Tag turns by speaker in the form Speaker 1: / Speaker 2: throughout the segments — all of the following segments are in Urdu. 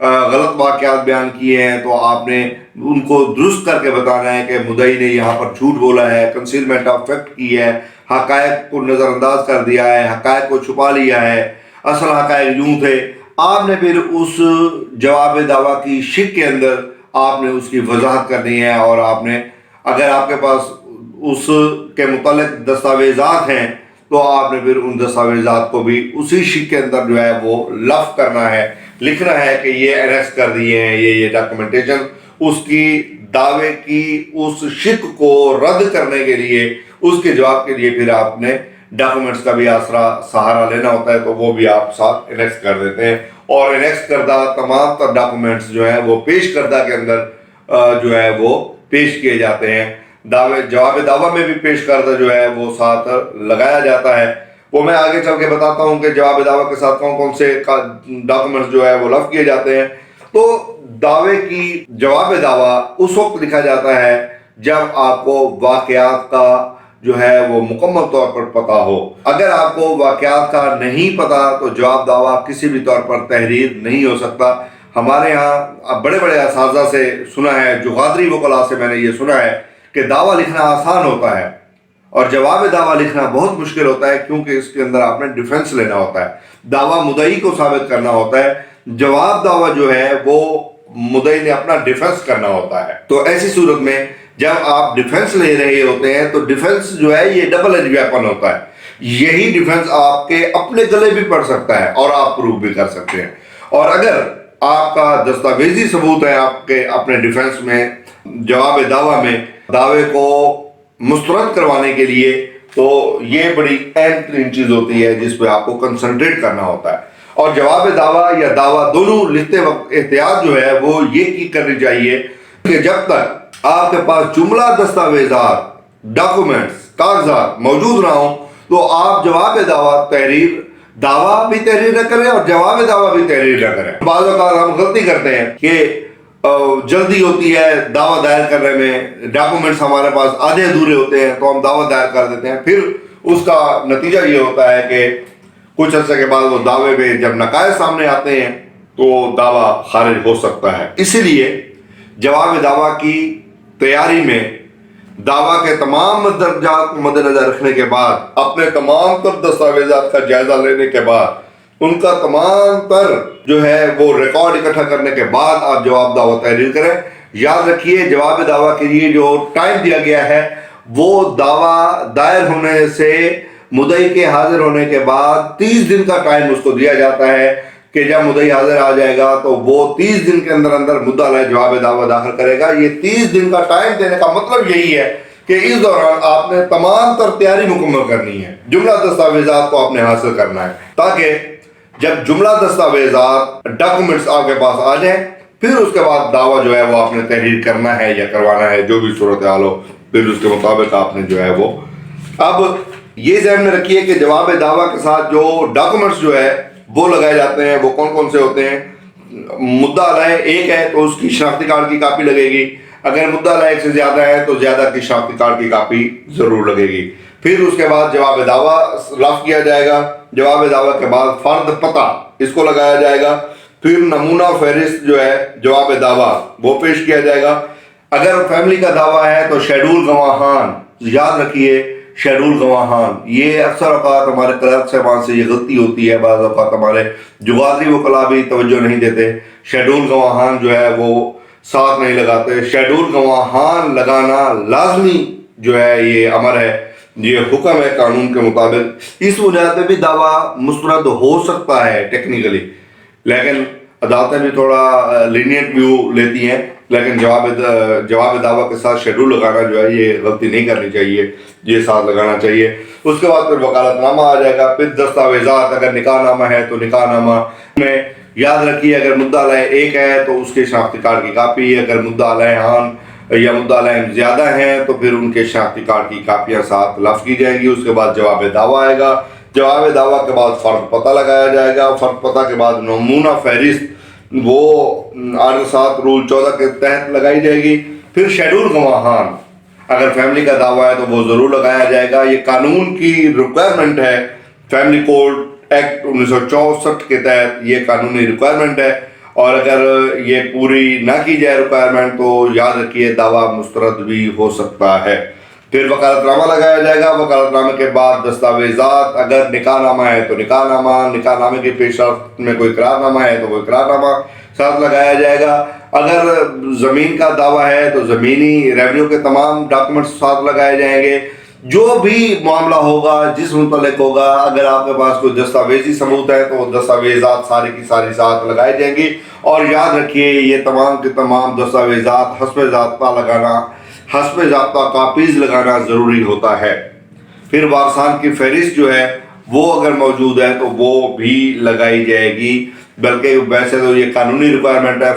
Speaker 1: غلط واقعات بیان کیے ہیں تو آپ نے ان کو درست کر کے بتانا ہے کہ مدعی نے یہاں پر جھوٹ بولا ہے، کنسیلمنٹ آف فیکٹ کی ہے، حقائق کو نظر انداز کر دیا ہے، حقائق کو چھپا لیا ہے، اصل حقائق یوں تھے۔ آپ نے پھر اس جواب دعویٰ کی شق کے اندر آپ نے اس کی وضاحت کرنی ہے، اور آپ نے اگر آپ کے پاس اس کے متعلق دستاویزات ہیں تو آپ نے پھر ان دستاویزات کو بھی اسی شق کے اندر جو ہے وہ لفظ کرنا ہے، لکھنا ہے کہ یہ انیکس کر دیے ہیں، یہ ڈاکومنٹیشن اس کی دعوے کی اس شق کو رد کرنے کے لیے، اس کے جواب کے لیے پھر آپ نے ڈاکومنٹس کا بھی سہارا لینا ہوتا ہے، تو وہ بھی آپ ساتھ انیکس کر دیتے ہیں، اور انیکس کردہ تمام تر ڈاکومنٹس جو ہیں وہ پیش کردہ کے اندر جو ہے وہ پیش کیے جاتے ہیں۔ جواب دعویٰ میں بھی پیش کردہ جو ہے وہ ساتھ لگایا جاتا ہے، وہ میں آگے چل کے بتاتا ہوں کہ جواب دعویٰ کے ساتھ کون کون سے ڈاکومنٹس جو ہے وہ لفظ کیے جاتے ہیں۔ تو دعوے کی جواب دعویٰ اس وقت لکھا جاتا ہے جب آپ کو واقعات کا جو ہے وہ مکمل طور پر پتہ ہو۔ اگر آپ کو واقعات کا نہیں پتہ تو جواب دعویٰ کسی بھی طور پر تحریر نہیں ہو سکتا۔ ہمارے ہاں بڑے بڑے اساتذہ سے سنا ہے، جغادری وکلاء سے میں نے یہ سنا ہے کہ دعویٰ لکھنا آسان ہوتا ہے اور جواب دعویٰ لکھنا بہت مشکل ہوتا ہے، کیونکہ اس کے اندر آپ نے ڈیفنس لینا ہوتا ہے، دعویٰ مدعی کو ثابت کرنا ہوتا ہے، جواب دعویٰ جو ہے وہ مدعی نے اپنا ڈیفنس کرنا ہوتا ہے۔ تو ایسی صورت میں جب آپ ڈیفنس لے رہے ہوتے ہیں تو ڈیفنس جو ہے یہ ڈبل ایج ویپن ہوتا ہے، یہی ڈیفنس آپ کے اپنے گلے بھی پڑ سکتا ہے اور آپ پروف بھی کر سکتے ہیں، اور اگر آپ کا دستاویزی ثبوت ہے آپ کے اپنے ڈیفنس میں، جواب دعویٰ میں، دعوے کو مسترد کروانے کے لیے، تو یہ بڑی اہم ترین چیز ہوتی ہے جس پہ آپ کو کنسنٹریٹ کرنا ہوتا ہے۔ اور جواب دعویٰ یا دعویٰ دونوں لکھتے وقت احتیاط جو ہے وہ یہ کی کرنی چاہیے کہ جب تک آپ کے پاس جملہ دستاویزات، ڈاکومنٹس، کاغذات موجود نہ ہوں تو آپ جواب دعویٰ بھی تحریر نہ کریں اور جواب دعویٰ بھی تحریر نہ کریں۔ بعض اوقات ہم غلطی کرتے ہیں کہ جلدی ہوتی ہے دعویٰ دائر کرنے میں، ڈاکومنٹس ہمارے پاس آدھے ادھورے ہوتے ہیں تو ہم دعویٰ دائر کر دیتے ہیں، پھر اس کا نتیجہ یہ ہوتا ہے کہ کچھ عرصے کے بعد وہ دعوے میں جب نقائص سامنے آتے ہیں تو دعویٰ خارج ہو سکتا ہے۔ اسی لیے جواب دعویٰ کی تیاری میں دعویٰ کے تمام مندرجات کو مد نظر رکھنے کے بعد، اپنے تمام تر دستاویزات کا جائزہ لینے کے بعد، ان کا تمام تر جو ہے وہ ریکارڈ اکٹھا کرنے کے بعد آپ جواب دعویٰ تحریر کریں۔ یاد رکھیے جواب دعویٰ کے لیے جو ٹائم دیا گیا ہے وہ دعویٰ دائر ہونے سے مدعی کے حاضر ہونے کے بعد 30 دن کا ٹائم اس کو دیا جاتا ہے کہ جب مدعی حاضر آ جائے گا تو وہ 30 دن کے اندر اندر مدعا علیہ جواب دعویٰ داخل کرے گا۔ یہ 30 دن کا ٹائم دینے کا مطلب یہی ہے کہ اس دوران آپ نے تمام تر تیاری مکمل کرنی ہے، جملہ دستاویزات کو آپ نے حاصل کرنا ہے، تاکہ جب جملہ دستاویزات ڈاکومنٹس آپ کے پاس آ جائیں پھر اس کے بعد دعویٰ جو ہے وہ آپ نے تحریر کرنا ہے یا کروانا ہے، جو بھی صورتحال ہو پھر اس کے مطابق آپ نے جو ہے وہ۔ اب یہ ذہن میں رکھیے کہ جواب دعویٰ کے ساتھ جو ڈاکومنٹس جو ہے وہ لگائے جاتے ہیں وہ کون کون سے ہوتے ہیں۔ مدعا علیہ ایک ہے تو اس کی شناختی کارڈ کی کاپی لگے گی، اگر مدعا علیہ ایک سے زیادہ ہے تو زیادہ کی شناختی کارڈ کی کاپی ضرور لگے گی۔ پھر اس کے بعد جواب دعویٰ لفظ کیا جائے گا، جواب دعویٰ کے بعد فرد پتہ اس کو لگایا جائے گا، پھر نمونہ فہرست جو ہے جواب دعویٰ وہ پیش کیا جائے گا۔ اگر فیملی کا دعویٰ ہے تو شیڈول گواہان، یاد رکھیے شیڈول گواہان، یہ اکثر اوقات ہمارے کلرک صاحبان سے یہ غلطی ہوتی ہے، بعض اوقات ہمارے جغادری وکلاء بھی توجہ نہیں دیتے، شیڈول گواہان جو ہے وہ ساتھ نہیں لگاتے۔ شیڈول گواہان لگانا لازمی جو ہے یہ امر ہے، یہ حکم ہے قانون کے مطابق۔ اس بنیاد پہ بھی دعویٰ مسترد ہو سکتا ہے ٹیکنیکلی، لیکن عدالتیں بھی تھوڑا لینینٹ ویو لیتی ہیں، لیکن جواب دعویٰ کے ساتھ شیڈول لگانا جو ہے یہ غلطی نہیں کرنی چاہیے، یہ ساتھ لگانا چاہیے۔ اس کے بعد پھر وکالت نامہ آ جائے گا، پھر دستاویزات، اگر نکاح نامہ ہے تو نکاح نامہ میں یاد رکھیے اگر مدعا علیہ ایک ہے تو اس کے شناختی کارڈ کی کاپی، اگر مدعا علیہان یا مدعا علیہ زیادہ ہیں تو پھر ان کے شناختی کارڈ کی کاپیاں ساتھ لفظ کی جائیں گی۔ اس کے بعد جواب دعویٰ آئے گا، جواب دعویٰ کے بعد فرد پتہ لگایا جائے گا، فرد پتہ کے بعد نمونہ فہرست وہ آرٹیکل 7 رول 14 کے تحت لگائی جائے گی۔ پھر شیڈول گواہان، اگر فیملی کا دعویٰ ہے تو وہ ضرور لگایا جائے گا، یہ قانون کی ریکوائرمنٹ ہے، فیملی کوڈ ایکٹ 1964 کے تحت یہ قانونی ریکوائرمنٹ ہے۔ اور اگر یہ پوری نہ کی جائے ریکوائرمنٹ تو یاد رکھیے دعویٰ مسترد بھی ہو سکتا ہے۔ پھر وکالت نامہ لگایا جائے گا، وکالت نامے کے بعد دستاویزات، اگر نکاح نامہ ہے تو نکاح نامہ، نکاح نامے کی پیش رفت میں کوئی اقرار نامہ ہے تو وہ اقرار نامہ ساتھ لگایا جائے گا۔ اگر زمین کا دعویٰ ہے تو زمینی ریونیو کے تمام ڈاکومنٹس ساتھ لگائے جائیں گے۔ جو بھی معاملہ ہوگا، جس متعلق ہوگا، اگر آپ کے پاس کوئی دستاویزی ثبوت ہے تو وہ دستاویزات ساری کی ساری ساتھ لگائے جائیں گی۔ اور یاد رکھیے یہ تمام کے تمام دستاویزات حسب ضابطہ کاپیز لگانا ضروری ہوتا ہے۔ پھر وارثان کی فہرست جو ہے وہ اگر موجود ہے تو وہ بھی لگائی جائے گی، بلکہ ویسے تو یہ قانونی ریکوائرمنٹ ہے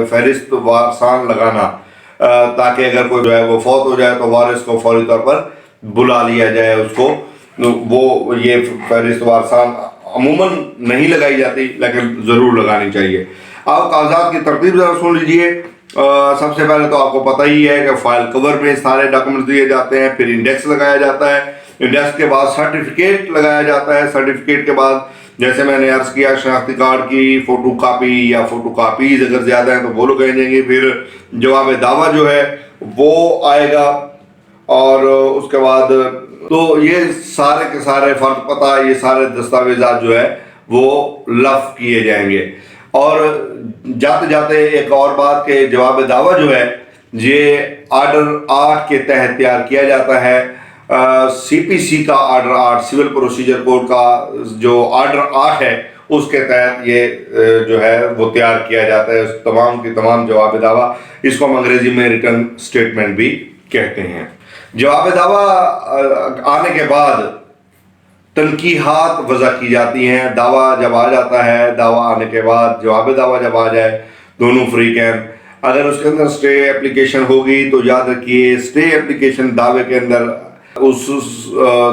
Speaker 1: فہرست وارثان لگانا، تاکہ اگر کوئی جو ہے وہ فوت ہو جائے تو وارث کو فوری طور پر بلا لیا جائے اس کو۔ وہ یہ فہرست وارثان عموماً نہیں لگائی جاتی لیکن ضرور لگانی چاہیے۔ آپ کاغذات کی ترتیب ذرا سن لیجئے۔ سب سے پہلے تو آپ کو پتہ ہی ہے کہ فائل کور میں سارے ڈاکومنٹس دیے جاتے ہیں، پھر انڈیکس لگایا جاتا ہے، انڈیکس کے بعد سرٹیفکیٹ لگایا جاتا ہے، سرٹیفکیٹ کے بعد جیسے میں نے عرض کیا شناختی کارڈ کی فوٹو کاپی یا فوٹو کاپیز اگر زیادہ ہیں تو وہ لگائیں جائیں گے۔ پھر جواب دعویٰ جو ہے وہ آئے گا، اور اس کے بعد تو یہ سارے کے سارے فرد پتہ، یہ سارے دستاویزات جو ہے وہ لفظ کیے جائیں گے۔ اور جاتے جاتے ایک اور بات کہ جواب دعویٰ جو ہے یہ آرڈر 8 کے تحت تیار کیا جاتا ہے۔ سی پی سی کا آرڈر 8، سول پروسیجر کوڈ کا جو آرڈر 8 ہے اس کے تحت یہ جو ہے وہ تیار کیا جاتا ہے۔ تمام کی تمام جواب دعویٰ، اس کو ہم انگریزی میں ریٹن سٹیٹمنٹ بھی کہتے ہیں۔ جواب دعویٰ آنے کے بعد تنقیحات وضع کی جاتی ہیں۔ دعویٰ جب آ جاتا ہے، دعویٰ آنے کے بعد جواب دعویٰ جب آ جائے دونوں فریقین، اگر اس کے اندر سٹے اپلیکیشن ہوگی تو یاد رکھیے سٹے اپلیکیشن دعوے کے اندر، اس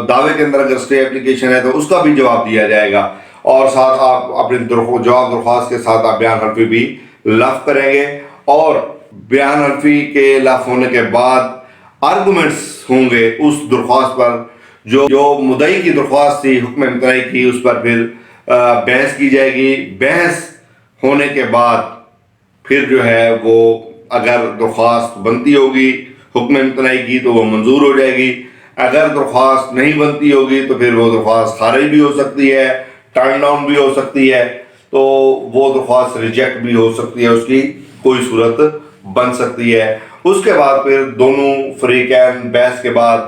Speaker 1: دعوے کے اندر اگر سٹے اپلیکیشن ہے تو اس کا بھی جواب دیا جائے گا، اور ساتھ آپ اپنے جواب درخواست کے ساتھ آپ بیان حلفی بھی لفظ کریں گے۔ اور بیان حلفی کے لفظ ہونے کے بعد آرگومنٹس ہوں گے اس درخواست پر، جو مدعی کی درخواست تھی حکم امتناعی کی، اس پر پھر بحث کی جائے گی۔ بحث ہونے کے بعد پھر جو ہے وہ اگر درخواست بنتی ہوگی حکم امتناعی کی تو وہ منظور ہو جائے گی، اگر درخواست نہیں بنتی ہوگی تو پھر وہ درخواست خارج بھی ہو سکتی ہے، ٹرن ڈاؤن بھی ہو سکتی ہے، تو وہ درخواست ریجیکٹ بھی ہو سکتی ہے، اس کی کوئی صورت بن سکتی ہے۔ اس کے بعد پھر دونوں فریقین بحث کے بعد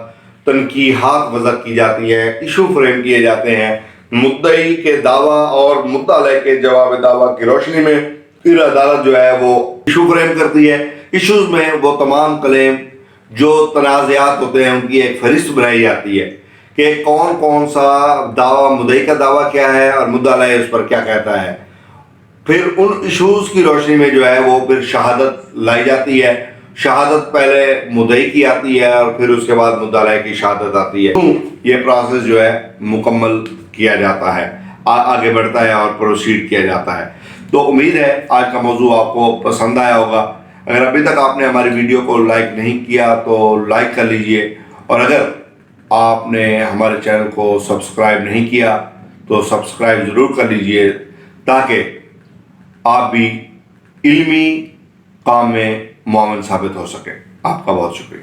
Speaker 1: تنقیحات وضع کی جاتی ہیں، ایشو فریم کیے جاتے ہیں۔ مدعی کے دعویٰ اور مدعا علیہ کے جواب دعویٰ کی روشنی میں پھر عدالت جو ہے وہ ایشو فریم کرتی ہے۔ ایشوز میں وہ تمام کلیم جو تنازعات ہوتے ہیں ان کی ایک فہرست بنائی جاتی ہے کہ کون کون سا دعویٰ، مدعی کا دعویٰ کیا ہے اور مدعا علیہ اس پر کیا کہتا ہے۔ پھر ان ایشوز کی روشنی میں جو ہے وہ پھر شہادت لائی جاتی ہے۔ شہادت پہلے مدعی کی آتی ہے اور پھر اس کے بعد مدعا علیہ کی شہادت آتی ہے۔ یہ پروسیس جو ہے مکمل کیا جاتا ہے، آگے بڑھتا ہے اور پروسیڈ کیا جاتا ہے۔ تو امید ہے آج کا موضوع آپ کو پسند آیا ہوگا۔ اگر ابھی تک آپ نے ہماری ویڈیو کو لائک نہیں کیا تو لائک کر لیجئے، اور اگر آپ نے ہمارے چینل کو سبسکرائب نہیں کیا تو سبسکرائب ضرور کر لیجئے، تاکہ آپ بھی علمی کام میں معاون ثابت ہو سکیں۔ آپ کا بہت شکریہ۔